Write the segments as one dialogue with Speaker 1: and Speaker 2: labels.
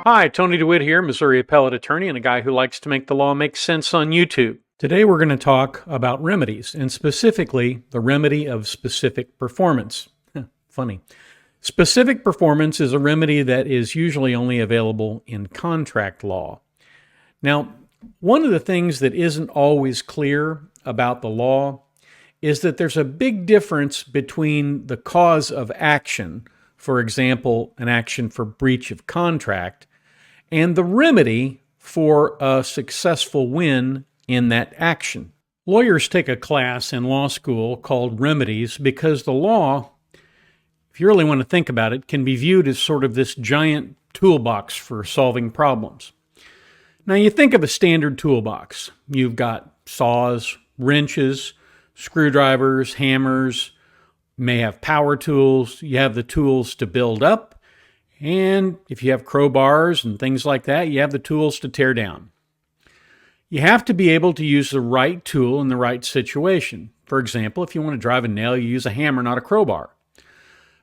Speaker 1: Hi, Tony DeWitt here, Missouri appellate attorney and a guy who likes to make the law make sense on YouTube. Today we're going to talk about remedies, and specifically the remedy of specific performance. Funny. Specific performance is a remedy that is usually only available in contract law. Now, one of the things that isn't always clear about the law is that there's a big difference between the cause of action, for example, an action for breach of contract, and the remedy for a successful win in that action. Lawyers take a class in law school called remedies because the law, if you really want to think about it, can be viewed as sort of this giant toolbox for solving problems. Now, you think of a standard toolbox. You've got saws, wrenches, screwdrivers, hammers, you may have power tools. You have the tools to build up. And if you have crowbars and things like that, you have the tools to tear down. You have to be able to use the right tool in the right situation. For example, if you want to drive a nail, you use a hammer, not a crowbar.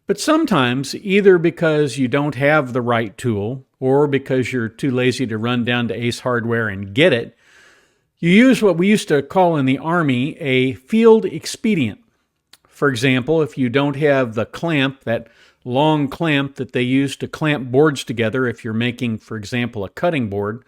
Speaker 1: But sometimes, either because you don't have the right tool or because you're too lazy to run down to Ace Hardware and get it, you use what we used to call in the Army a field expedient. For example, if you don't have the clamp, that long clamp that they use to clamp boards together if you're making, for example, a cutting board,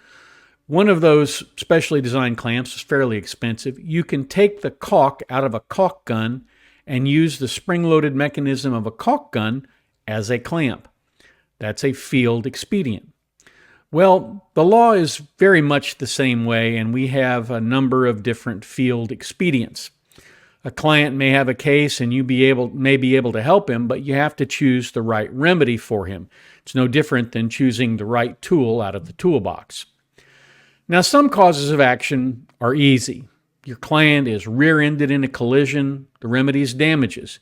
Speaker 1: one of those specially designed clamps is fairly expensive. You can take the caulk out of a caulk gun and use the spring-loaded mechanism of a caulk gun as a clamp. That's a field expedient. Well, the law is very much the same way, and we have a number of different field expedients. A client may have a case and you may be able to help him, but you have to choose the right remedy for him. It's no different than choosing the right tool out of the toolbox. Now, some causes of action are easy. Your client is rear-ended in a collision, the remedy is damages.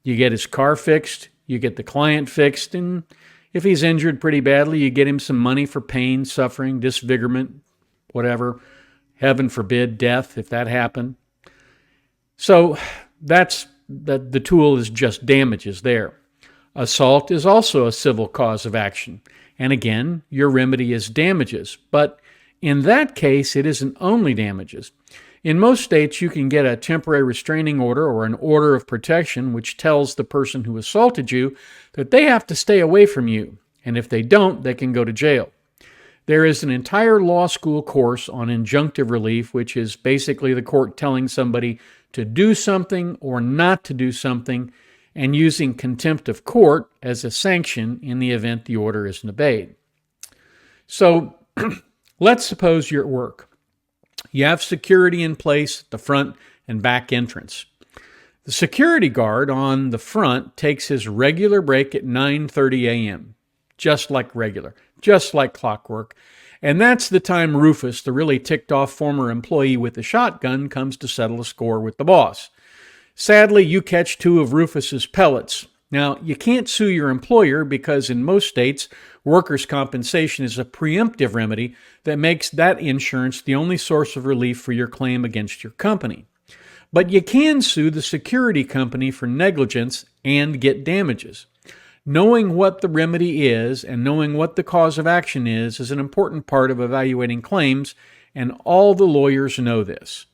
Speaker 1: You get his car fixed, you get the client fixed, and if he's injured pretty badly, you get him some money for pain, suffering, disfigurement, whatever. Heaven forbid, death, if that happened. So the tool is just damages there. Assault is also a civil cause of action. And again, your remedy is damages. But in that case, it isn't only damages. In most states, you can get a temporary restraining order or an order of protection which tells the person who assaulted you that they have to stay away from you. And if they don't, they can go to jail. There is an entire law school course on injunctive relief, which is basically the court telling somebody to do something or not to do something and using contempt of court as a sanction in the event the order isn't obeyed. So let's suppose you're at work. You have security in place at the front and back entrance. The security guard on the front takes his regular break at 9:30 a.m., just like clockwork. And that's the time Rufus, the really ticked-off former employee with the shotgun, comes to settle a score with the boss. Sadly, you catch 2 of Rufus's pellets. Now, you can't sue your employer because in most states, workers' compensation is a preemptive remedy that makes that insurance the only source of relief for your claim against your company. But you can sue the security company for negligence and get damages. Knowing what the remedy is and knowing what the cause of action is an important part of evaluating claims, and all the lawyers know this.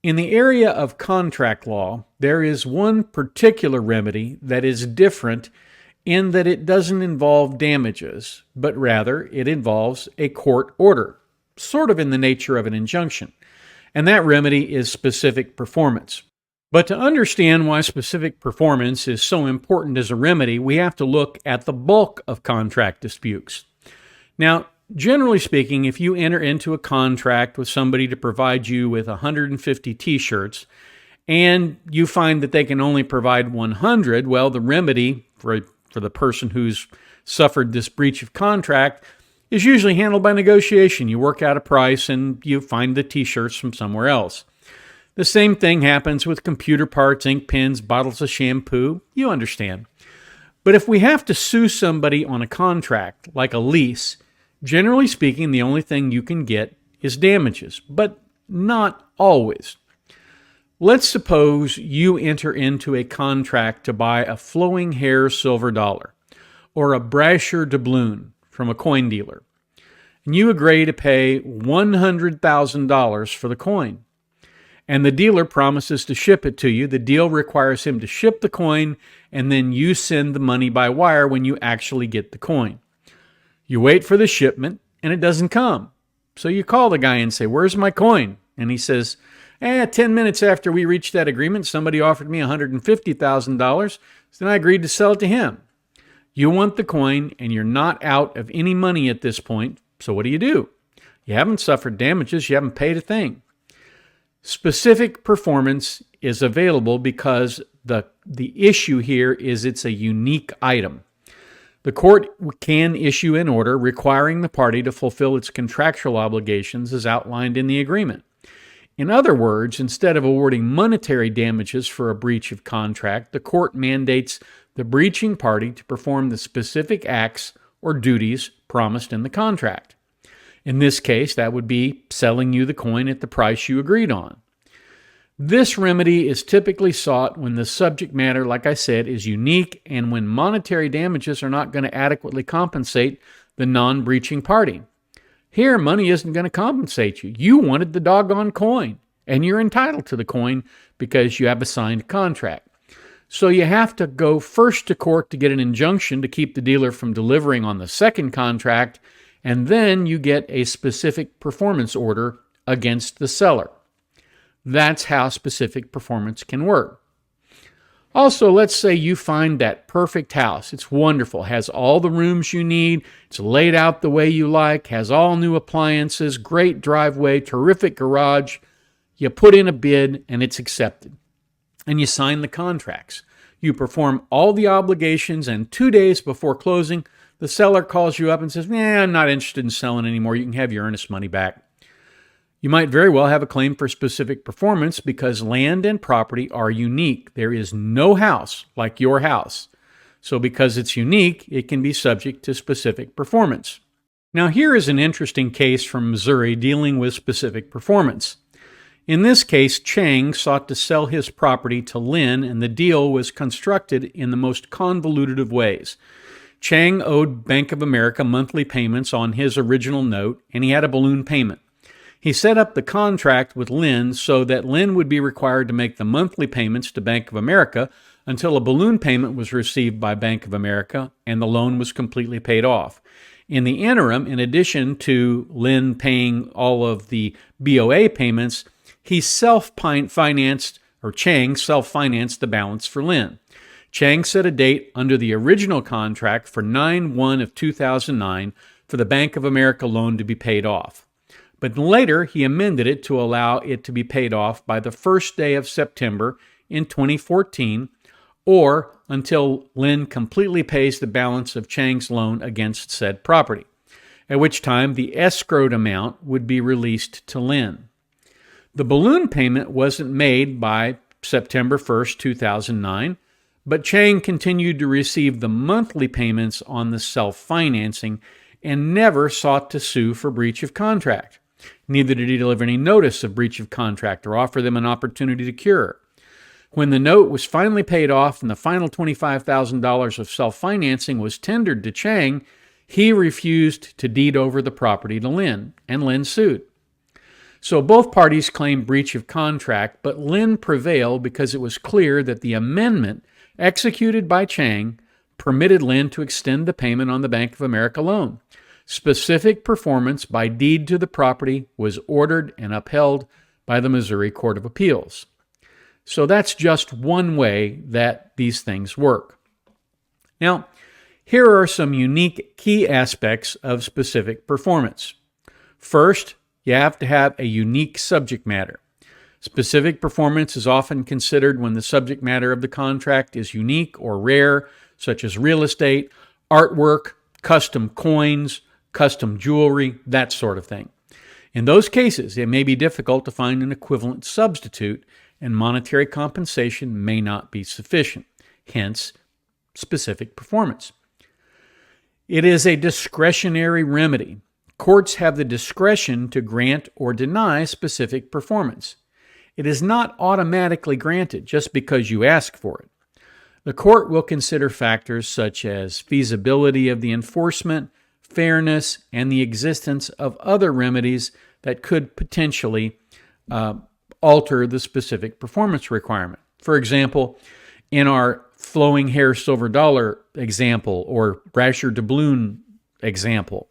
Speaker 1: In the area of contract law, there is one particular remedy that is different in that it doesn't involve damages, but rather it involves a court order, sort of in the nature of an injunction. And that remedy is specific performance. But to understand why specific performance is so important as a remedy, we have to look at the bulk of contract disputes. Now, generally speaking, if you enter into a contract with somebody to provide you with 150 t-shirts and you find that they can only provide 100, well, the remedy for the person who's suffered this breach of contract is usually handled by negotiation. You work out a price and you find the t-shirts from somewhere else. The same thing happens with computer parts, ink pens, bottles of shampoo. You understand. But if we have to sue somebody on a contract, like a lease, generally speaking, the only thing you can get is damages, but not always. Let's suppose you enter into a contract to buy a flowing hair silver dollar or a Brasher doubloon from a coin dealer, and you agree to pay $100,000 for the coin, and the dealer promises to ship it to you. The deal requires him to ship the coin, and then you send the money by wire when you actually get the coin. You wait for the shipment, and it doesn't come. So you call the guy and say, "Where's my coin?" And he says, 10 minutes after we reached that agreement, somebody offered me $150,000, so then I agreed to sell it to him. You want the coin, and you're not out of any money at this point, so what do? You haven't suffered damages, you haven't paid a thing. Specific performance is available because the issue here is it's a unique item. The court can issue an order requiring the party to fulfill its contractual obligations as outlined in the agreement. In other words, instead of awarding monetary damages for a breach of contract, the court mandates the breaching party to perform the specific acts or duties promised in the contract. In this case, that would be selling you the coin at the price you agreed on. This remedy is typically sought when the subject matter, like I said, is unique and when monetary damages are not going to adequately compensate the non-breaching party. Here, money isn't going to compensate you. You wanted the doggone coin, and you're entitled to the coin because you have a signed contract. So you have to go first to court to get an injunction to keep the dealer from delivering on the second contract, and then you get a specific performance order against the seller. That's how specific performance can work. Also, let's say you find that perfect house. It's wonderful, has all the rooms you need, it's laid out the way you like, has all new appliances, great driveway, terrific garage. You put in a bid and it's accepted. And you sign the contracts. You perform all the obligations, and 2 days before closing, the seller calls you up and says, I'm not interested in selling anymore. You can have your earnest money back. You might very well have a claim for specific performance because land and property are unique. There is no house like your house. So because it's unique, it can be subject to specific performance. Now here is an interesting case from Missouri dealing with specific performance. In this case, Chang sought to sell his property to Lin, and the deal was constructed in the most convoluted of ways. Chang owed Bank of America monthly payments on his original note, and he had a balloon payment. He set up the contract with Lin so that Lin would be required to make the monthly payments to Bank of America until a balloon payment was received by Bank of America and the loan was completely paid off. In the interim, in addition to Lin paying all of the BOA payments, he self-financed, or Chang self-financed the balance for Lin. Chang set a date under the original contract for 9/1 of 2009 for the Bank of America loan to be paid off. But later, he amended it to allow it to be paid off by the first day of September in 2014, or until Lin completely pays the balance of Chang's loan against said property, at which time the escrowed amount would be released to Lin. The balloon payment wasn't made by September 1st, 2009, but Chang continued to receive the monthly payments on the self-financing and never sought to sue for breach of contract. Neither did he deliver any notice of breach of contract or offer them an opportunity to cure. When the note was finally paid off and the final $25,000 of self-financing was tendered to Chang, he refused to deed over the property to Lin, and Lin sued. So both parties claimed breach of contract, but Lin prevailed because it was clear that the amendment executed by Chang permitted Lin to extend the payment on the Bank of America loan. Specific performance by deed to the property was ordered and upheld by the Missouri Court of Appeals. So that's just one way that these things work. Now, here are some unique key aspects of specific performance. First, you have to have a unique subject matter. Specific performance is often considered when the subject matter of the contract is unique or rare, such as real estate, artwork, custom coins, custom jewelry, that sort of thing. In those cases, it may be difficult to find an equivalent substitute, and monetary compensation may not be sufficient, hence specific performance. It is a discretionary remedy. Courts have the discretion to grant or deny specific performance. It is not automatically granted just because you ask for it. The court will consider factors such as feasibility of the enforcement, fairness, and the existence of other remedies that could potentially alter the specific performance requirement. For example, in our flowing hair silver dollar example or brasher doubloon example,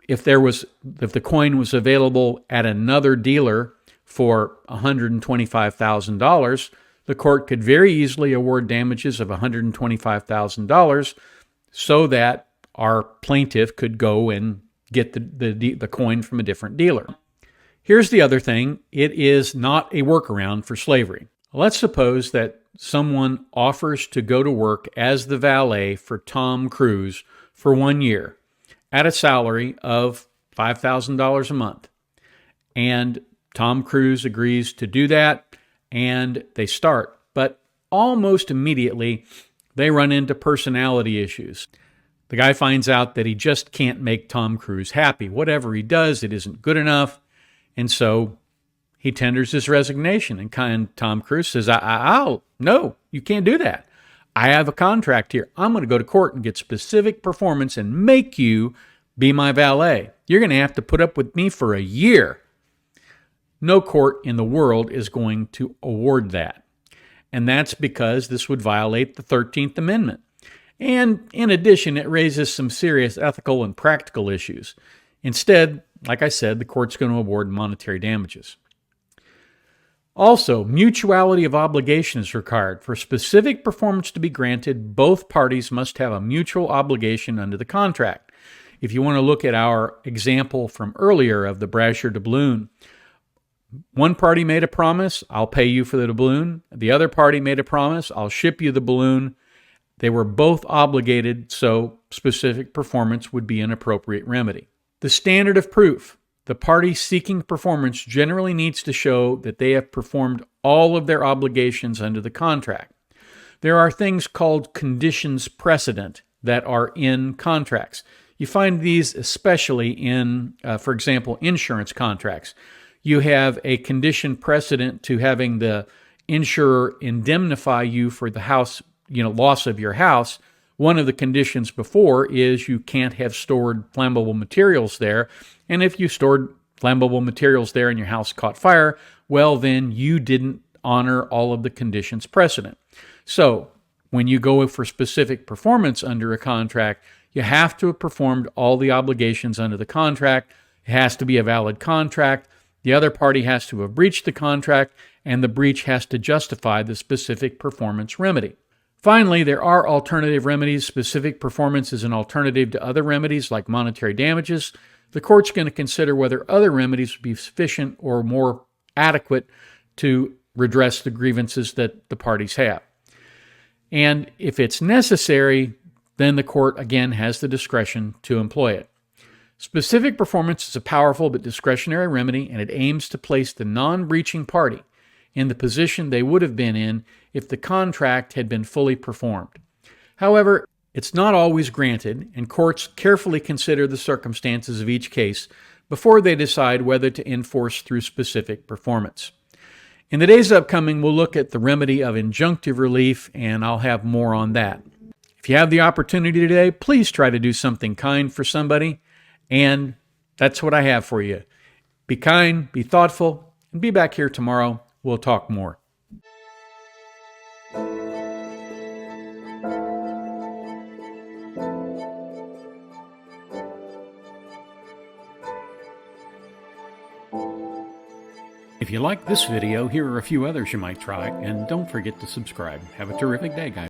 Speaker 1: if the coin was available at another dealer for $125,000, the court could very easily award damages of $125,000 so that our plaintiff could go and get the coin from a different dealer. Here's the other thing. It is not a workaround for slavery. Let's suppose that someone offers to go to work as the valet for Tom Cruise for 1 year at a salary of $5,000 a month. And Tom Cruise agrees to do that, and they start. But almost immediately, they run into personality issues. The guy finds out that he just can't make Tom Cruise happy. Whatever he does, it isn't good enough. And so he tenders his resignation, and Tom Cruise says, no, you can't do that. I have a contract here. I'm going to go to court and get specific performance and make you be my valet. You're going to have to put up with me for a year. No court in the world is going to award that. And that's because this would violate the 13th Amendment. And in addition, it raises some serious ethical and practical issues. Instead, like I said, the court's going to award monetary damages. Also, mutuality of obligation is required. For specific performance to be granted, both parties must have a mutual obligation under the contract. If you want to look at our example from earlier of the brasher doubloon, one party made a promise, I'll pay you for the doubloon. The other party made a promise, I'll ship you the balloon. They were both obligated, so specific performance would be an appropriate remedy. The standard of proof. The party seeking performance generally needs to show that they have performed all of their obligations under the contract. There are things called conditions precedent that are in contracts. You find these especially in, for example, insurance contracts. You have a condition precedent to having the insurer indemnify you for the loss of your house. One of the conditions before is you can't have stored flammable materials there. And if you stored flammable materials there and your house caught fire, well, then you didn't honor all of the conditions precedent. So when you go for specific performance under a contract, you have to have performed all the obligations under the contract. It has to be a valid contract. The other party has to have breached the contract, and the breach has to justify the specific performance remedy. Finally, there are alternative remedies. Specific performance is an alternative to other remedies like monetary damages. The court's going to consider whether other remedies would be sufficient or more adequate to redress the grievances that the parties have. And if it's necessary, then the court again has the discretion to employ it. Specific performance is a powerful but discretionary remedy, and it aims to place the non-breaching party in the position they would have been in if the contract had been fully performed. However, it's not always granted, and courts carefully consider the circumstances of each case before they decide whether to enforce through specific performance. In the days upcoming, we'll look at the remedy of injunctive relief, and I'll have more on that. If you have the opportunity today, please try to do something kind for somebody, and that's what I have for you. Be kind, be thoughtful, and be back here tomorrow. We'll talk more. If you like this video, here are a few others you might try, and don't forget to subscribe. Have a terrific day, guys.